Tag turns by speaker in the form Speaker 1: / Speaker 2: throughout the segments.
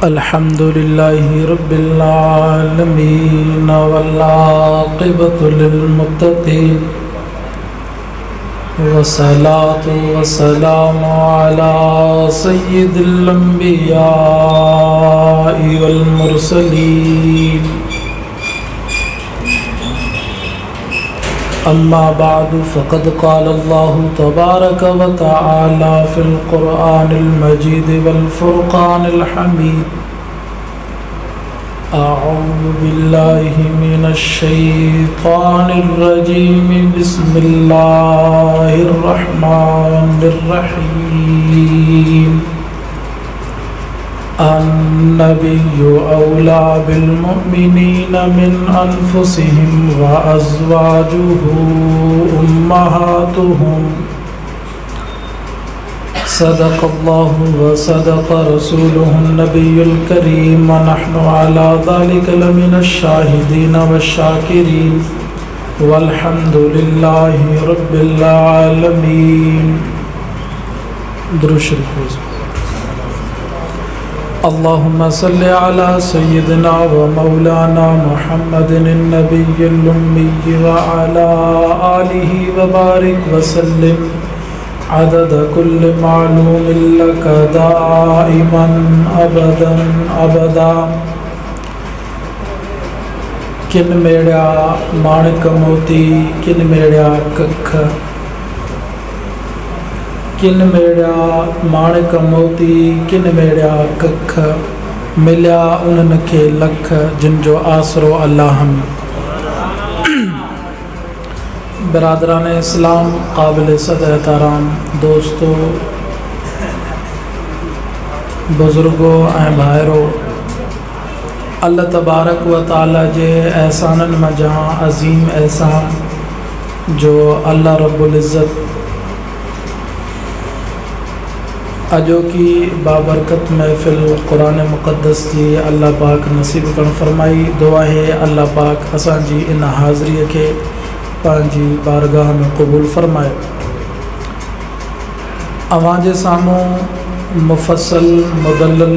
Speaker 1: अल्हम्दुलिल्लाहि रब्बिल आलमीन वल्आक़िबतु लिल्मुत्तक़ीन वस्सलातु वस्सलामु अला सय्यिदिल अंबियाइ वल मुरसलीन अम्मा बादु फ़क़द क़ाल अल्लाहु तबारक व तआला फ़िल क़ुरआनिल मजीद वल फ़ुरक़ानिल हमीद अऊज़ु बिल्लाहि मिनश शैतानिर रजीम बिस्मिल्लाहिर रहमानिर रहीम अन्नबिय्यु औला बिल मुअमिनीना मिन अनफुसिहिम व अज़वाजुहु उम्महातुहुम सदक़ल्लाहु व सदक़ रसूलुहुन नबियुल करीम व नहनु अला ज़ालिका लमिनश शाहिदीन वश्शाकिरीन वल्हम्दुलिल्लाहि रब्बिल आलमीन। दुरूद शरीफ। अल्लाहुम्मा सल्लि अला सय्यिदिना व मौलाना मुहम्मदिन नबिय्यिल उम्मी व अला आलिहि व बारिक व सल्लिम अदद कुल्लि मालूमिन लक दाइमन अबदन अबदा। किन मेड़ा माणिक मोती किन मेड़ा कख, किन मेड़ा माणिक मोती किन मेड़ा कख, मिलिया उन्हनि खे लख जिन जो आसरो अल्लाह में। बिरादरान इस्लाम, काबिल सद एहतराम दोस्तों, बुज़ुर्गों ऐं भाइरो, अल्लाह तबारक व तआला जे एहसाननि मज़ा अज़ीम एहसान जो अल्लाह रब्बुल इज़्ज़त अजोकी बाबरकत महफ़िल कुरान मुक़द्दस जी अल्लाह पाक नसीब करण फरमाई। दुआ है अल्लाह पाक असांजी इन हाज़िरीअ खे पंहिंजी बारगाह में क़बूल फरमाए। अवां जे साम्हूं मुफ़स्सल मुदल्लल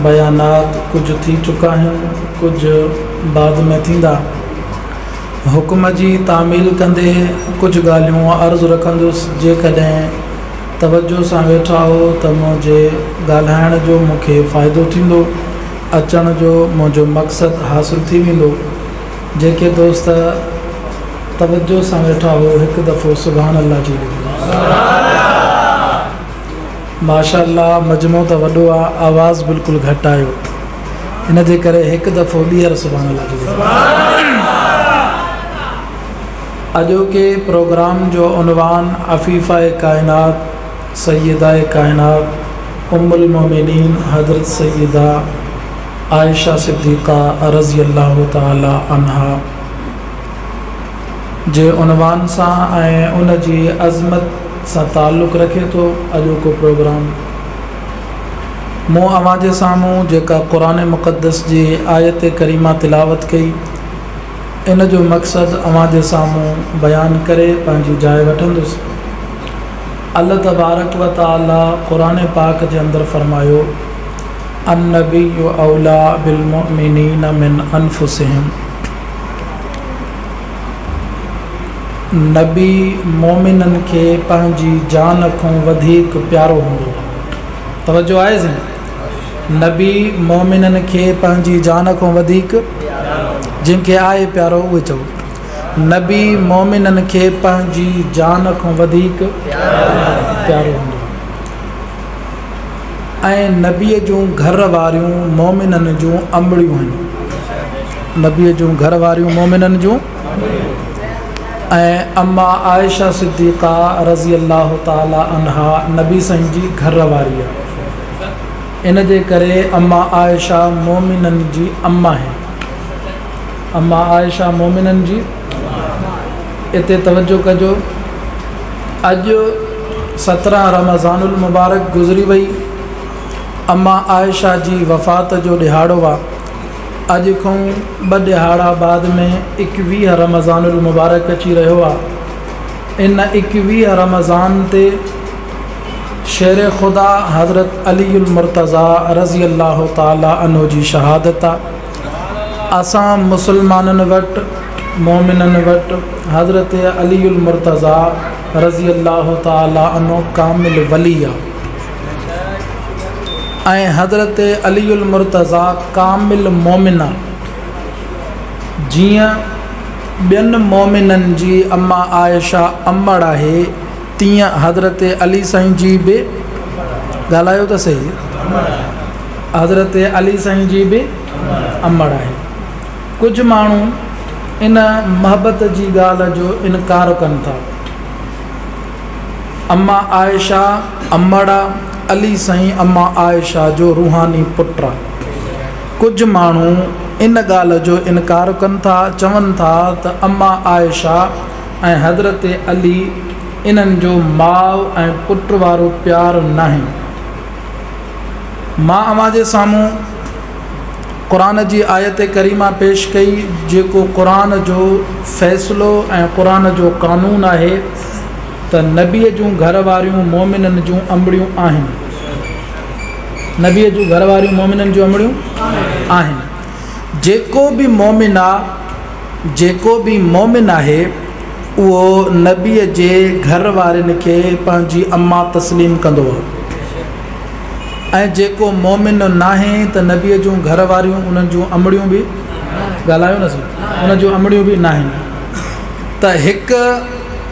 Speaker 1: बयानात कुछ थी चुका आहिनि, कुछ बाद में थींदा। हुक्म जी तामील कंदे कुछ ॻाल्हियूं अर्ज़ु रखंदुसि। जेकॾहिं तवज्जो सां वेठा हो त मुंहिंजे ॻाल्हाइण जो मूंखे फ़ाइदो थींदो, अचण जो मुंहिंजो मक़सदु हासिल थी वेंदो। जेके दोस्त तवज्जो सां वेठा हो हिकु दफ़ो सुभान अल्लाह जी माशाअल्लाह। मजमो त वॾो आहे, आवाज़ बिल्कुलु घटि आयो, इन जे करे हिकु दफ़ो ॿीहर सुभान अल्लाह जी। अॼोके प्रोग्राम जो उनवान अफ़ीफ़ा कायनात सैयदा कायनात उम्मुल मोमिनीन हज़रत सैयदा आयशा सिद्दीक़ा रज़ी अल्लाह ताला अन्हा जे उनवान सां ऐं उन जी अज़मत सां ताल्लुक़ रखे थो अॼोको प्रोग्राम। मूं अवां जे साम्हूं जेका क़ुरान मुक़द्दस जी आयत करीमा तिलावत कई, इन जो मक़सदु अवां जे साम्हूं बयानु करे पंहिंजी जाइ वठंदुसि। अल्लाह तबारक व तआला क़ुरान पाक जे अंदरि फरमायो, अन्नबिय्यु औला बिल मुअमिनीना मिन अनफुसिहिम। नबी मोमिननि खे पंहिंजी जान खां वधीक प्यारो हूंदो आहे। तवज्जो आहे ज़ नबी मोमिननि खे पंहिंजी जान खां वधीक, जिनखे आहे प्यारो उहे चओ। नबी मोमिननि खे पंहिंजी जान खां वधीक प्यारो हूंदो आहे। ऐं नबीअ जूं घर वारियूं मोमिननि जूं अंबड़ियूं आहिनि। नबीअ जूं घर वारियूं मोमिननि जूं। ऐं अम्मा आयशा सिद्दीक़ा रज़ी अल्लाह ताला अन्हा नबी साईं जी घर वारी आहे। इन जे करे अम्मा आयशा मोमिननि जी अम्मा आहे। अम्मा आयशा मोमिननि जी। इते तवज्जो कजो, अॼु 17 रमज़ानुल मुबारक गुज़री वई। अम्मा आयशा जी वफ़ात जो ॾिहाड़ो आहे। अॼु खां 2 ॾिहाड़ा बाद में 21 रमज़ानुल मुबारक अची रहियो आहे। इन 21 रमज़ान ते शेर खुदा हज़रत अलीउल मुर्तज़ा रज़ी अल्लाह ताला अन्हु जी शहादत आहे। असां मुसलमाननि वटि मोमिननि वटि हज़रत अलीउल मुर्तज़ा रज़ी अल्लाह ताला अन्हु कामिल वली आहे ऐं हज़रत अलीउल मुर्तज़ा कामिल मोमिन आहे। जीअं ॿियनि मोमिननि जी अम्मा आयशा अम्मड़ आहे तीअं हज़रत अली साईं जी बि ॻाल्हायो त सही, हज़रत अली साईं जी बि अम्मड़ आहे। कुझु माण्हू इन मोहबत जी ॻाल्हि जो इनकार कनि था। अम्मा आयशा अम्मड़ आहे, अली साईं अम्मा आयशा जो रूहानी पुटु आहे। कुझु माण्हू इन ॻाल्हि जो इनकार कनि था, चवनि था त अम्मा आयशा ऐं हज़रत अली इन्हनि जो माउ ऐं पुट वारो प्यारु नाहे। मां अव्हां जे साम्हूं क़ुरान जी आयत करीमा पेश कई जेको क़ुरान जो फ़ैसिलो ऐं क़ुरान जो क़ानून आहे त नबीअ जूं घर वारियूं मोमिननि जूं अंबड़ियूं आहिनि। नबीअ जूं घर वारियूं मोमिननि जूं अंबड़ियूं आहिनि। जेको बि मोमिन आहे, जेको बि मोमिन आहे उहो नबीअ जे घर वारनि खे पंहिंजी अम्मा तस्लीम कंदो आहे ऐं जेको मोमिन नाहे त नबीअ जूं घर वारियूं उन्हनि जूं अंबड़ियूं बि ॻाल्हायो न सही, उन जूं अंबड़ियूं बि नाहिनि। त हिकु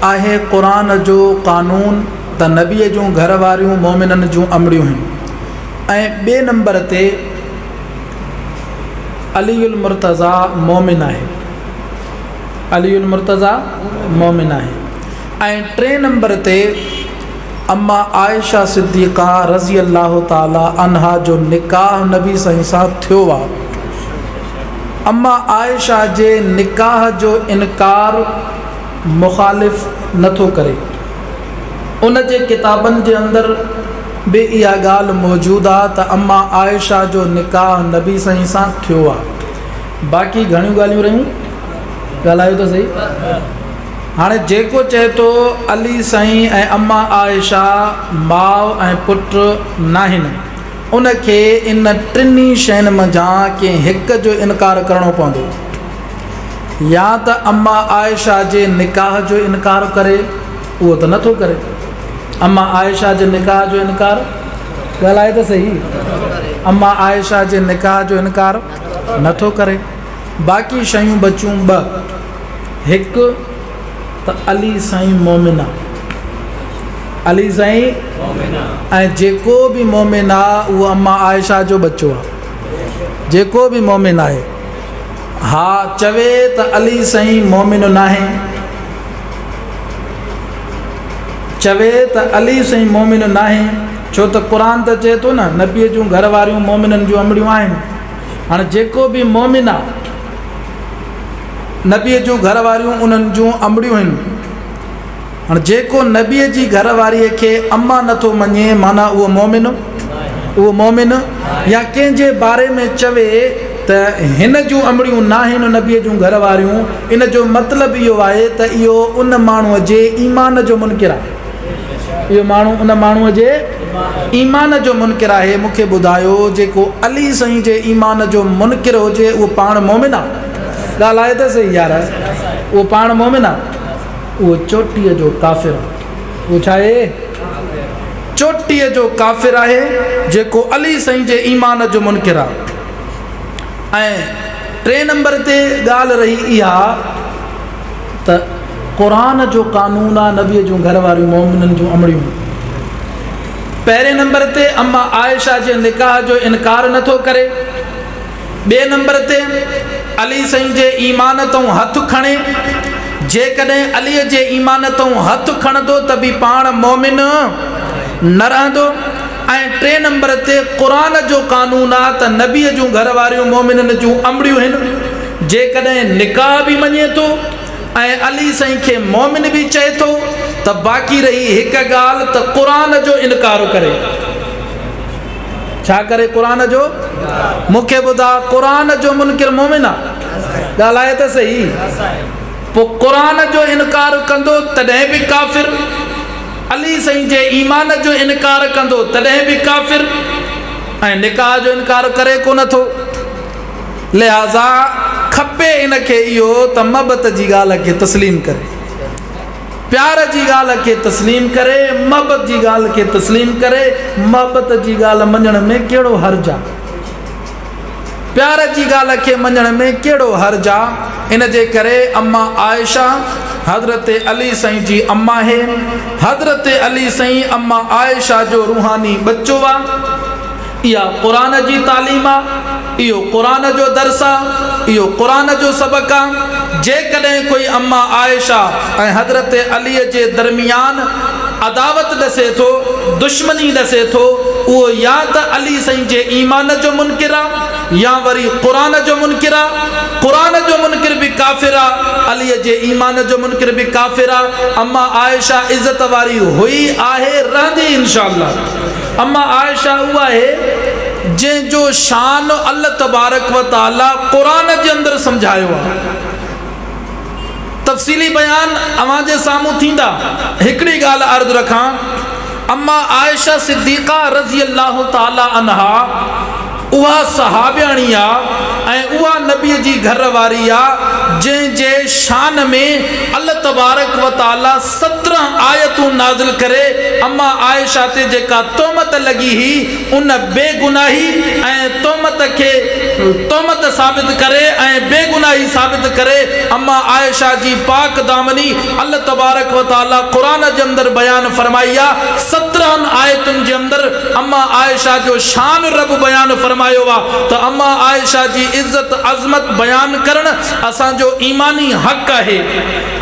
Speaker 1: आहे क़ुरान जो क़ानून त नबीअ जूं घर वारियूं मोमिननि जूं अंबड़ियूं आहिनि ऐं ॿिए नंबर ते अलीउल मुर्तज़ा मोमिन आहे। अलीउल मुर्तज़ा मोमिन आहे ऐं टे नंबर ते अम्मा आयशा सिद्दीक़ा रज़ी अल्लाह ताला अन्हा जो निकाह नबी साईं सां थियो आहे। अम्मा आयशा जे निकाह जो इनकार मुखालिफ़ नथो करे। उन जे किताबनि जे अंदरि बि इहा ॻाल्हि मौजूदु आहे त अम्मा आयशा जो निकाह नबी साईं सां थियो आहे। बाक़ी घणियूं ॻाल्हियूं रहियूं, ॻाल्हायो त सही। हाणे जेको चए थो अली साईं ऐं अम्मा आयशा माउ ऐं पुटु नाहिनि, उनखे इन टिनी शयुनि मंझां कंहिं हिक जो इनकार करिणो पवंदो। या त अम्मा आयशा जे निकाह जो इनकार करे, उहो त नथो करे। अम्मा आयशा जे निकाह जो इनकार, ॻाल्हाए त सही, अम्मा आयशा जे निकाह जो इनकार नथो करे। बाक़ी शयूं बचियूं ॿ। हिकु त अली साईं मोमिन आहे, अली साईं ऐं जेको बि मोमिन आहे उहो अम्मा आयशा जो बच्चो आहे। जेको बि मोमिन आहे, हा चवे त अली साईं मोमिन नाहे, चवे त अली साईं मोमिन नाहे, छो त क़ुर त चए थो न नबीअ जूं घर वारियूं मोमिननि जूं अंबड़ियूं आहिनि। हाणे जेको बि मोमिन आहे नबीअ जूं घर वारियूं उन्हनि जूं अंबड़ियूं आहिनि। हाणे जेको नबीअ जी घर वारीअ खे अम्मा नथो मञे माना उहो मोमिन, उहो मोमिन या कंहिंजे बारे में चवे त हिन जूं अंबड़ियूं नाहिनि नबीअ जूं घर वारियूं, इन जो मतिलबु इहो आहे त इहो उन माण्हूअ जे ईमान जो मुनकिर आहे। इहो माण्हू उन माण्हूअ जे ईमान जो मुनकिर आहे। मूंखे ॿुधायो जेको अली साईं जे ईमान जो मुनकिर हुजे उहो पाण मोमिन आहे? ॻाल्हाए त सही यार, उहो पाण मोमिन आहे? उहो चोटीअ जो काफ़िर आहे। उहो छा आहे? चोटीअ जो काफ़िर आहे जेको अली साईं जे ईमान जो मुनकिर आहे। ऐं टे नंबर ते ॻाल्हि रही इहा त क़ुरान जो क़ानून आहे नबीअ जूं घर वारियूं मोमिननि जूं अंबड़ियूं। पहिरें नंबर ते अम्मा आयशा जे निकाह जो इनकार नथो करे। ॿिए नंबर ते अली साईं जे ईमान तां हथु खणे, जेकॾहिं अलीअ जे ईमान तां हथु खणंदो त बि पाण मोमिन न रहंदो। ऐं टे नंबर ते क़ुरान जो क़ानून आहे त नबीअ जूं घर वारियूं मोमिननि जूं अंबड़ियूं आहिनि। जेकॾहिं निकाह बि मञे थो ऐं अली साईं खे मोमिन बि चए थो त बाक़ी रही हिकु ॻाल्हि त क़ुरान जो इनकार करे। छा करे? क़ुरान जो। मूंखे ॿुधा, क़ुरान जो मुनकिर मोमिन आहे? ॻाल्हाए त सही। पोइ क़ुरान जो इनकार कंदो तॾहिं बि काफ़िर, अली साईं जे ईमान जो इनकार कंदो तॾहिं बि काफ़िर ऐं निकाह जो इनकार करे कोन थो। लिहाज़ा खपे इनखे इहो त महबत जी ॻाल्हि खे तस्लीम करे, प्यार जी ॻाल्हि खे तस्लीम करे, महबत जी ॻाल्हि खे तस्लीम करे। महबत जी ॻाल्हि मञण में कहिड़ो हर्ज आहे, प्यार जी ॻाल्हि खे मञण में कहिड़ो हर्ज आहे। इन जे करे अम्मा आयशा हज़रत अली साईं जी अम्मा है। हज़रत अली साईं अम्मा आयशा जो रूहानी बच्चो आहे। इहा क़ुरान जी तालीम आहे, इहो क़ुरान जो दर्स आहे, इहो क़ुरान जो सबक़ आहे। जेकॾहिं कोई अम्मा आयशा ऐं हज़रत अलीअ जे दरमियान अदावत ॾसे थो, दुश्मनी ॾसे थो, उहो या त अली साईं जे ईमान जो मुनकिर आहे या वरी क़ुरान जो मुनकिर आहे। क़ुरान जो मुनकिर बि काफ़िर आहे, अलीअ जे ईमान जो मुनकिर बि काफ़िर आहे। अम्मा आयशा इज़त वारी हुई आहे, रहंदी इंशाअल्लाह। अम्मा आयशा उहा आहे जंहिंजो शान अल्लाह तबारक व तआला क़ुरान जे अंदरि समझायो आहे। तफ़सीली बयान अवां जे साम्हूं थींदा। हिकिड़ी ॻाल्हि अर्ज़ु रखां, अम्मा आयशा सिद्दीक़ा रज़ी अल्लाह ताला अन्हा उहा सहाबियाणी आहे ऐं उहा नबीअ जी घर वारी आहे जंहिंजे शान में अल्लाह तबारक व तआला 17 आयतूं नाज़िल करे अम्मा आयशा ते जेका तोहमत लॻी हुई उन बेगुनाही ऐं तोहमत साबित करे ऐं बेगुनाही साबित करे अम्मा आयशा जी पाक दामनी अल्लाह तबारक व तआला क़ुरान जे अंदरि बयान फरमाई आहे। 17 आयतुनि जे अंदरि अम्मा आयशा जो शान रब बयान फरमायो आहे त अम्मा आयशा जी इज़्ज़त अज़मत बयान करण असांजो ईमानी हक़ आहे।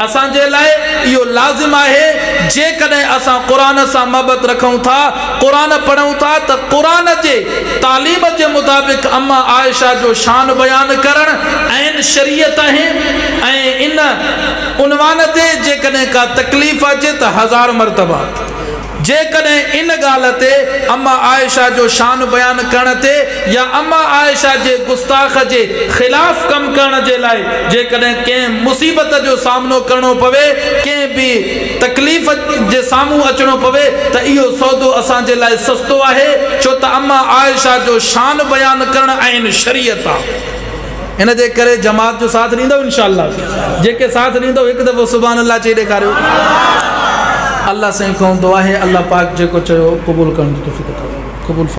Speaker 1: असांजे लाइ इहो लाज़िम आहे जेकॾहिं असां क़ुरान सां महबत रखूं था, क़ुरान पढ़ूं था त क़ुरान जे तालीम जे मुताबिक़ अम्मा आयशा जो शान बयान करण ऐं शरीयत आहे। ऐं इन उनवान ते जेकॾहिं का तकलीफ़ अचे त 1000 मरतबा, जेकॾहिं इन ॻाल्हि ते अम्मा आयशा जो शान बयान करण ते या अम्मा आयशा जे गुस्ताख जे ख़िलाफ़ कमु करण जे लाइ जेकॾहिं कंहिं मुसीबत जो सामनो करणो पवे, कंहिं बि तकलीफ़ जे साम्हूं अचणो पवे त इहो सौदो असांजे लाइ सस्तो आहे, छो त अम्मा आयशा जो शान बयान करण ऐं शरीयत आहे। इन जे करे जमात जो साथ ॾींदव इंशाअल्लाह। जेके साथ ॾींदव हिकु दफ़ो सुभान अल्लाह चई ॾेखारियो। अल्लाह साईं खां दुआ है अल्लाह पाक जेको चयो क़बूल करण जी तौफ़ीक़ अता क़बूल।